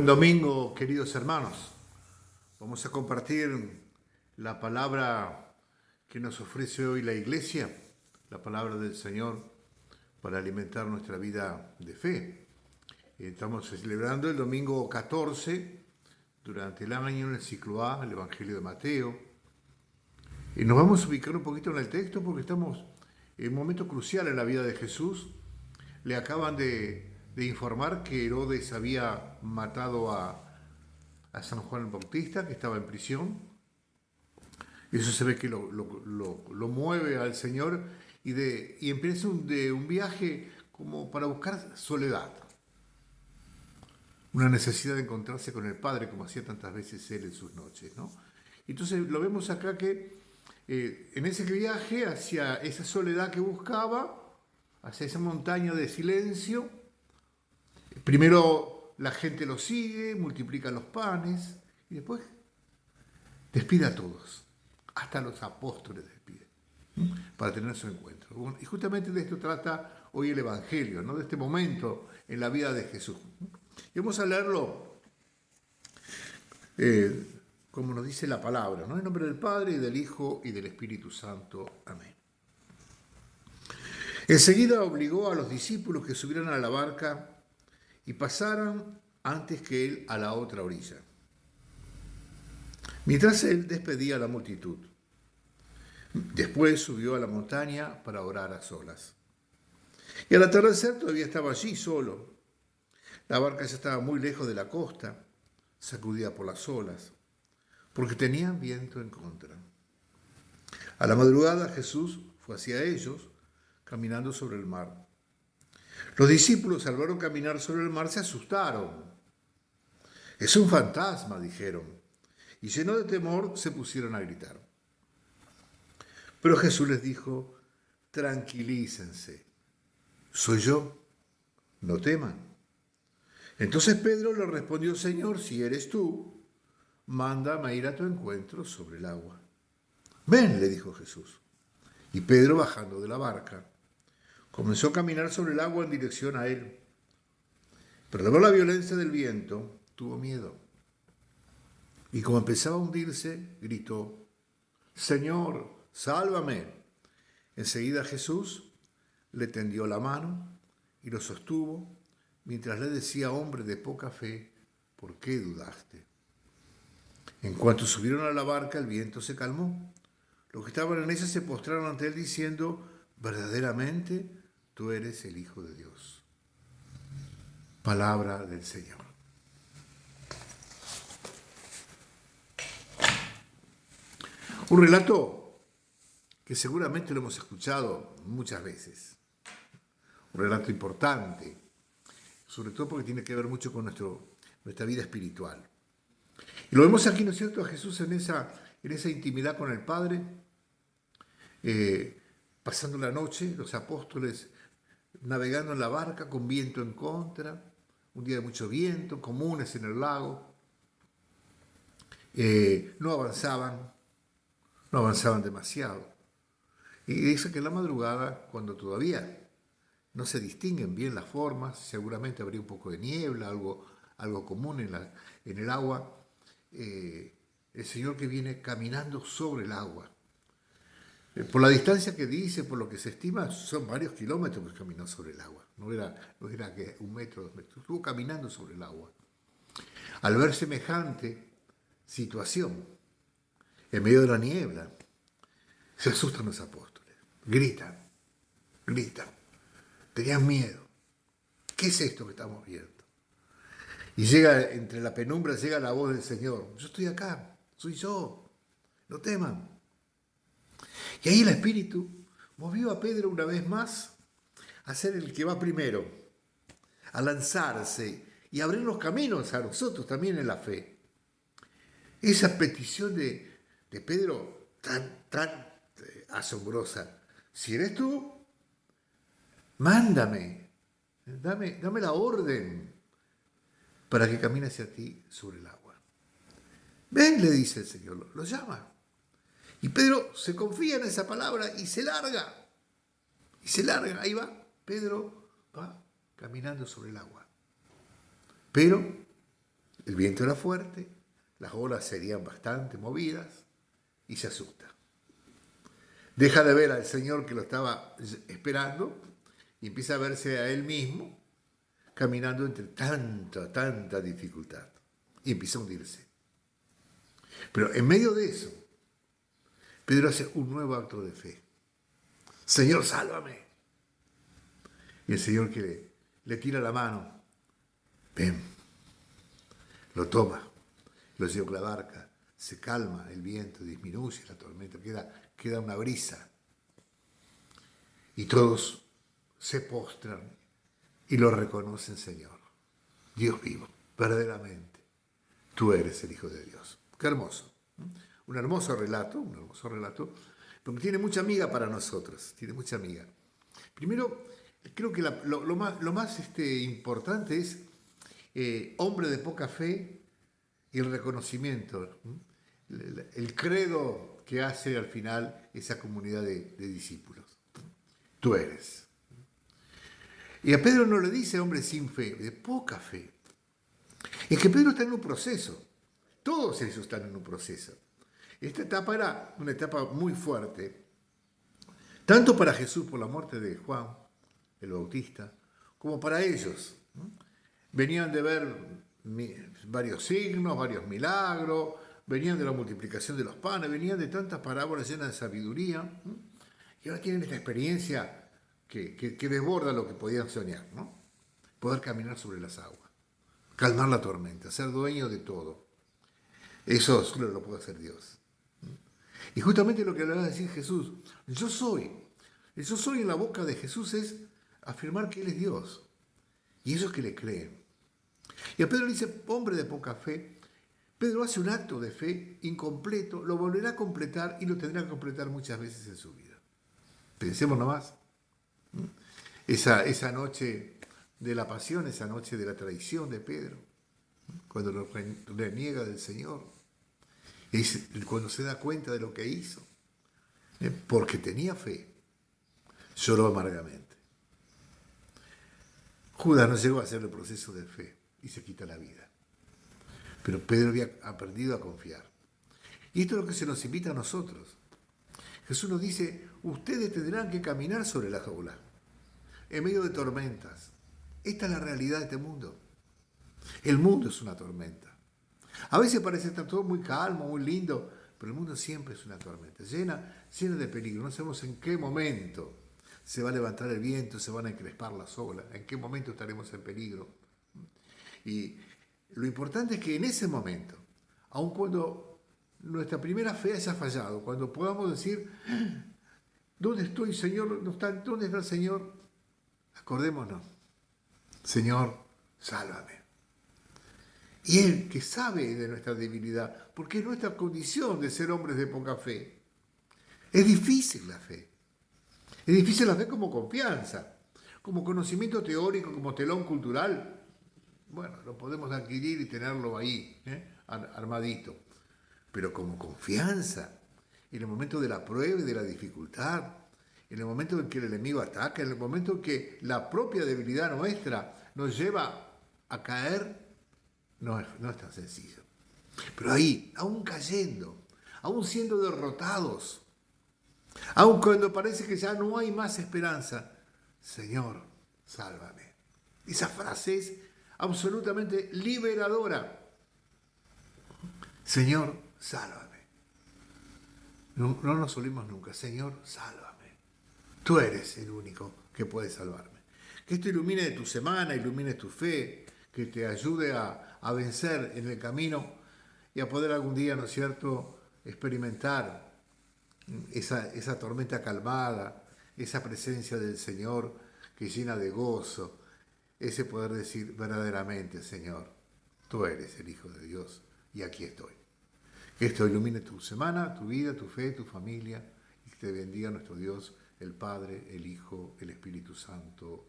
Buen domingo, queridos hermanos. Vamos a compartir la palabra que nos ofrece hoy la Iglesia, la palabra del Señor para alimentar nuestra vida de fe. Estamos celebrando el domingo 14 durante el año en el ciclo A, el Evangelio de Mateo. Y nos vamos a ubicar un poquito en el texto porque estamos en un momento crucial en la vida de Jesús. Le acaban de informar que Herodes había matado a San Juan el Bautista, que estaba en prisión. Eso se ve que lo mueve al Señor y empieza un viaje como para buscar soledad. Una necesidad de encontrarse con el Padre, como hacía tantas veces Él en sus noches, ¿no? Entonces lo vemos acá que en ese viaje hacia esa soledad que buscaba, hacia esa montaña de silencio, primero la gente lo sigue, multiplica los panes y después despide a todos, hasta los apóstoles despide, para tener su encuentro. Bueno, y justamente de esto trata hoy el Evangelio, ¿no? De este momento en la vida de Jesús. Y vamos a leerlo como nos dice la palabra, ¿no? En nombre del Padre, y del Hijo, y del Espíritu Santo. Amén. Enseguida obligó a los discípulos que subieran a la barca y pasaran antes que él a la otra orilla, mientras él despedía a la multitud. Después subió a la montaña para orar a solas. Y al atardecer todavía estaba allí solo. La barca ya estaba muy lejos de la costa, sacudida por las olas, porque tenían viento en contra. A la madrugada Jesús fue hacia ellos, caminando sobre el mar. Los discípulos, al verlo caminar sobre el mar, se asustaron. «Es un fantasma», dijeron, y llenos de temor se pusieron a gritar. Pero Jesús les dijo: «Tranquilícense, soy yo, no teman». Entonces Pedro le respondió: «Señor, si eres tú, mándame a ir a tu encuentro sobre el agua». «Ven», le dijo Jesús. Y Pedro, bajando de la barca, comenzó a caminar sobre el agua en dirección a él. Pero al ver la violencia del viento, tuvo miedo. Y como empezaba a hundirse, gritó: «Señor, sálvame». Enseguida Jesús le tendió la mano y lo sostuvo, mientras le decía: «Hombre de poca fe, ¿por qué dudaste?». En cuanto subieron a la barca, el viento se calmó. Los que estaban en ella se postraron ante él diciendo: «Verdaderamente tú eres el Hijo de Dios». Palabra del Señor. Un relato que seguramente lo hemos escuchado muchas veces. Un relato importante, sobre todo porque tiene que ver mucho con nuestra vida espiritual. Y lo vemos aquí, ¿no es cierto?, a Jesús en esa intimidad con el Padre, pasando la noche, los apóstoles navegando en la barca con viento en contra, un día de mucho viento, comunes en el lago. No avanzaban demasiado. Y dice que en la madrugada, cuando todavía no se distinguen bien las formas, seguramente habría un poco de niebla, algo común en el agua, el Señor que viene caminando sobre el agua. Por la distancia que dice, por lo que se estima, son varios kilómetros que caminó sobre el agua. No era que 1 metro, 2 metros. Estuvo caminando sobre el agua. Al ver semejante situación, en medio de la niebla, se asustan los apóstoles. Gritan. Tenían miedo. ¿Qué es esto que estamos viendo? Y entre la penumbra llega la voz del Señor: «Yo estoy acá, soy yo, no teman». Y ahí el Espíritu movió a Pedro una vez más a ser el que va primero, a lanzarse y a abrir los caminos a nosotros también en la fe. Esa petición de Pedro tan asombrosa: «Si eres tú, mándame, dame la orden para que camine hacia ti sobre el agua». «Ven», le dice el Señor, lo llama. Y Pedro se confía en esa palabra y se larga. Ahí va, Pedro va caminando sobre el agua. Pero El viento era fuerte, las olas serían bastante movidas y se asusta. Deja de ver al Señor que lo estaba esperando y empieza a verse a él mismo caminando entre tanta dificultad y empieza a hundirse. Pero en medio de eso, Pedro hace un nuevo acto de fe. Señor, sálvame. Y el Señor que le tira la mano, ven, lo toma, lo lleva a la barca, se calma el viento, disminuye la tormenta, queda una brisa. Y todos se postran y lo reconocen, Señor. Dios vivo, verdaderamente, tú eres el Hijo de Dios. Qué hermoso. Un hermoso relato, porque tiene mucha miga para nosotros, tiene mucha miga. Primero, creo que lo más importante es hombre de poca fe y el reconocimiento, el credo que hace al final esa comunidad de discípulos. Tú eres. Y a Pedro no le dice hombre sin fe, de poca fe. Es que Pedro está en un proceso. Todos ellos están en un proceso. Esta etapa era una etapa muy fuerte, tanto para Jesús por la muerte de Juan, el Bautista, como para ellos. Venían de ver varios signos, varios milagros, venían de la multiplicación de los panes, venían de tantas parábolas llenas de sabiduría, y ahora tienen esta experiencia que desborda lo que podían soñar, ¿no? Poder caminar sobre las aguas, calmar la tormenta, ser dueño de todo. Eso solo lo puede hacer Dios. Y justamente lo que le va a decir Jesús, yo soy en la boca de Jesús es afirmar que Él es Dios. Y ellos que le creen. Y a Pedro le dice, hombre de poca fe. Pedro hace un acto de fe incompleto, lo volverá a completar y lo tendrá que completar muchas veces en su vida. Pensemos nomás. Esa noche de la pasión, esa noche de la traición de Pedro, cuando lo reniega del Señor, y cuando se da cuenta de lo que hizo, porque tenía fe, lloró amargamente. Judas no llegó a hacer el proceso de fe y se quita la vida. Pero Pedro había aprendido a confiar. Y esto es lo que se nos invita a nosotros. Jesús nos dice, ustedes tendrán que caminar sobre las olas, en medio de tormentas. Esta es la realidad de este mundo. El mundo es una tormenta. A veces parece estar todo muy calmo, muy lindo, pero el mundo siempre es una tormenta, llena de peligro. No sabemos en qué momento se va a levantar el viento, se van a encrespar las olas, en qué momento estaremos en peligro. Y lo importante es que en ese momento, aun cuando nuestra primera fe haya fallado, cuando podamos decir, ¿dónde estoy, Señor? ¿Dónde está el Señor? Acordémonos, Señor, sálvame. Y Él que sabe de nuestra debilidad, porque es nuestra condición de ser hombres de poca fe. Es difícil la fe. Es difícil la fe como confianza, como conocimiento teórico, como telón cultural. Bueno, lo podemos adquirir y tenerlo ahí, armadito. Pero como confianza, en el momento de la prueba y de la dificultad, en el momento en que el enemigo ataca, en el momento en que la propia debilidad nuestra nos lleva a caer, no es tan sencillo. Pero ahí, aún cayendo, aún siendo derrotados, aún cuando parece que ya no hay más esperanza, Señor, sálvame. Esa frase es absolutamente liberadora. Señor, sálvame. No nos olvidemos nunca. Señor, sálvame. Tú eres el único que puede salvarme. Que esto ilumine tu semana, ilumine tu fe, que te ayude a vencer en el camino y a poder algún día, ¿no es cierto?, experimentar esa tormenta calmada, esa presencia del Señor que llena de gozo, ese poder decir verdaderamente, Señor, tú eres el Hijo de Dios y aquí estoy. Que esto ilumine tu semana, tu vida, tu fe, tu familia y que te bendiga nuestro Dios, el Padre, el Hijo, el Espíritu Santo.